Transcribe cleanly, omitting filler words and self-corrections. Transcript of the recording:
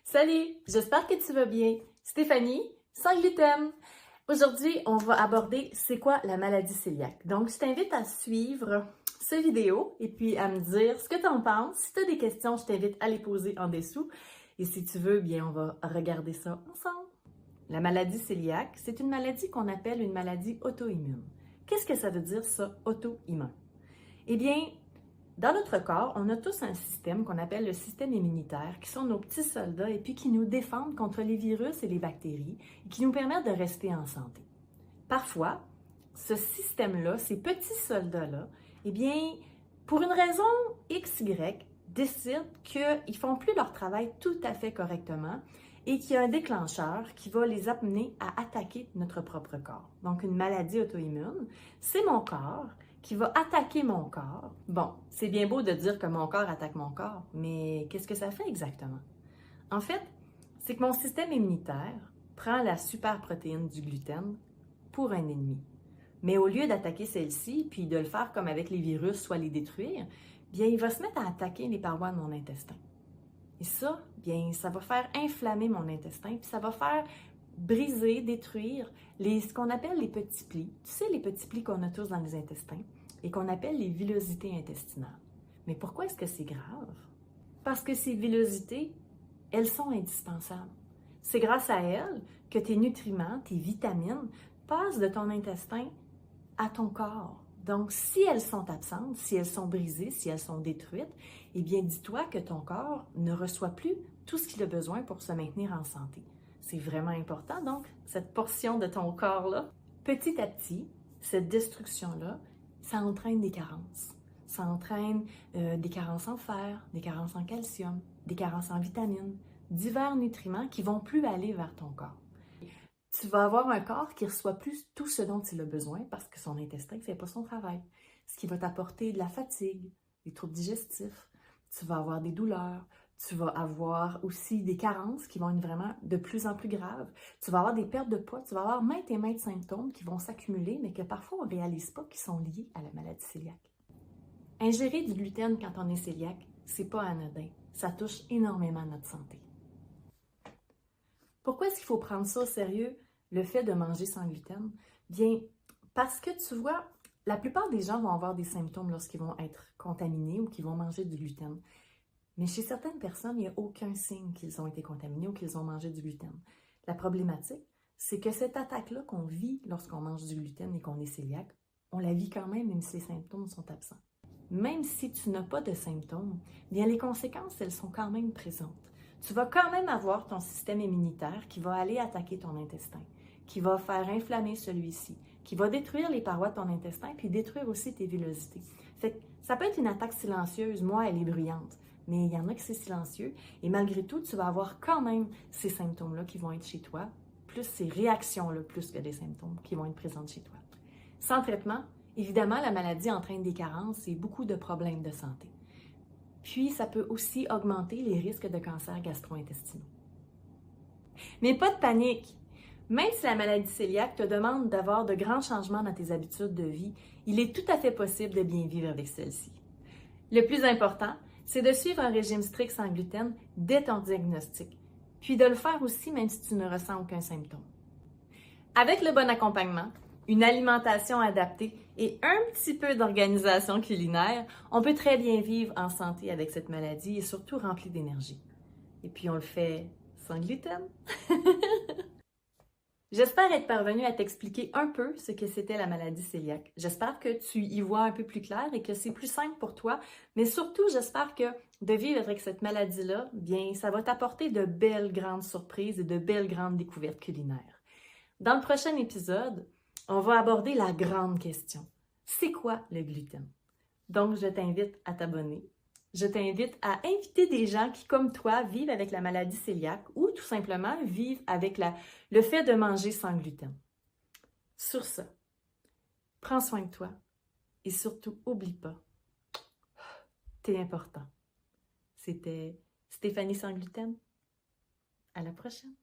Salut, j'espère que tu vas bien. Stéphanie, sans gluten. Aujourd'hui, on va aborder c'est quoi la maladie cœliaque. Donc, je t'invite à suivre cette vidéo et puis à me dire ce que tu en penses. Si tu as des questions, je t'invite à les poser en dessous. Et si tu veux, bien, on va regarder ça ensemble. La maladie cœliaque, c'est une maladie qu'on appelle une maladie auto-immune. Qu'est-ce que ça veut dire, ça, auto-immun? Eh bien, dans notre corps, on a tous un système qu'on appelle le système immunitaire, qui sont nos petits soldats et puis qui nous défendent contre les virus et les bactéries et qui nous permettent de rester en santé. Parfois, ce système-là, ces petits soldats-là, eh bien, pour une raison XY, décident qu'ils ne font plus leur travail tout à fait correctement et qu'il y a un déclencheur qui va les amener à attaquer notre propre corps. Donc, une maladie auto-immune, c'est mon corps qui va attaquer mon corps. Bon, c'est bien beau de dire que mon corps attaque mon corps, mais qu'est-ce que ça fait exactement? En fait, c'est que mon système immunitaire prend la superprotéine du gluten pour un ennemi. Mais au lieu d'attaquer celle-ci, puis de le faire comme avec les virus, soit les détruire, bien, il va se mettre à attaquer les parois de mon intestin. Et ça, bien, ça va faire inflammer mon intestin, puis ça va faire briser, détruire ce qu'on appelle les petits plis. Tu sais, les petits plis qu'on a tous dans les intestins et qu'on appelle les villosités intestinales. Mais pourquoi est-ce que c'est grave? Parce que ces villosités, elles sont indispensables. C'est grâce à elles que tes nutriments, tes vitamines passent de ton intestin à ton corps. Donc, si elles sont absentes, si elles sont brisées, si elles sont détruites, eh bien, dis-toi que ton corps ne reçoit plus tout ce qu'il a besoin pour se maintenir en santé. C'est vraiment important, donc, cette portion de ton corps-là. Petit à petit, cette destruction-là, ça entraîne des carences. Ça entraîne des carences en fer, des carences en calcium, des carences en vitamines, divers nutriments qui vont plus aller vers ton corps. Tu vas avoir un corps qui reçoit plus tout ce dont il a besoin parce que son intestin ne fait pas son travail. Ce qui va t'apporter de la fatigue, des troubles digestifs, tu vas avoir des douleurs, tu vas avoir aussi des carences qui vont être vraiment de plus en plus graves. Tu vas avoir des pertes de poids, tu vas avoir maintes et maintes symptômes qui vont s'accumuler, mais que parfois on ne réalise pas qu'ils sont liés à la maladie cœliaque. Ingérer du gluten quand on est cœliaque, c'est pas anodin. Ça touche énormément notre santé. Pourquoi est-ce qu'il faut prendre ça au sérieux, le fait de manger sans gluten? Bien, parce que tu vois, la plupart des gens vont avoir des symptômes lorsqu'ils vont être contaminés ou qu'ils vont manger du gluten. Mais chez certaines personnes, il n'y a aucun signe qu'ils ont été contaminés ou qu'ils ont mangé du gluten. La problématique, c'est que cette attaque-là qu'on vit lorsqu'on mange du gluten et qu'on est cœliaque, on la vit quand même si les symptômes sont absents. Même si tu n'as pas de symptômes, bien les conséquences, elles sont quand même présentes. Tu vas quand même avoir ton système immunitaire qui va aller attaquer ton intestin, qui va faire inflammer celui-ci, qui va détruire les parois de ton intestin, puis détruire aussi tes villosités. Fait que ça peut être une attaque silencieuse, moi, elle est bruyante, mais il y en a que c'est silencieux, et malgré tout, tu vas avoir quand même ces symptômes-là qui vont être chez toi, plus ces réactions-là, plus que des symptômes qui vont être présents chez toi. Sans traitement, évidemment, la maladie entraîne des carences et beaucoup de problèmes de santé. Puis, ça peut aussi augmenter les risques de cancers gastro-intestinaux. Mais pas de panique! Même si la maladie cœliaque te demande d'avoir de grands changements dans tes habitudes de vie, il est tout à fait possible de bien vivre avec celle-ci. Le plus important, c'est de suivre un régime strict sans gluten dès ton diagnostic, puis de le faire aussi même si tu ne ressens aucun symptôme. Avec le bon accompagnement, une alimentation adaptée et un petit peu d'organisation culinaire, on peut très bien vivre en santé avec cette maladie et surtout rempli d'énergie. Et puis on le fait sans gluten. J'espère être parvenue à t'expliquer un peu ce que c'était la maladie cœliaque. J'espère que tu y vois un peu plus clair et que c'est plus simple pour toi, mais surtout j'espère que de vivre avec cette maladie-là, bien, ça va t'apporter de belles grandes surprises et de belles grandes découvertes culinaires. Dans le prochain épisode, on va aborder la grande question. C'est quoi le gluten? Donc, je t'invite à t'abonner. Je t'invite à inviter des gens qui, comme toi, vivent avec la maladie cœliaque ou tout simplement vivent avec le fait de manger sans gluten. Sur ce, prends soin de toi et surtout, oublie pas, t'es important. C'était Stéphanie sans gluten. À la prochaine.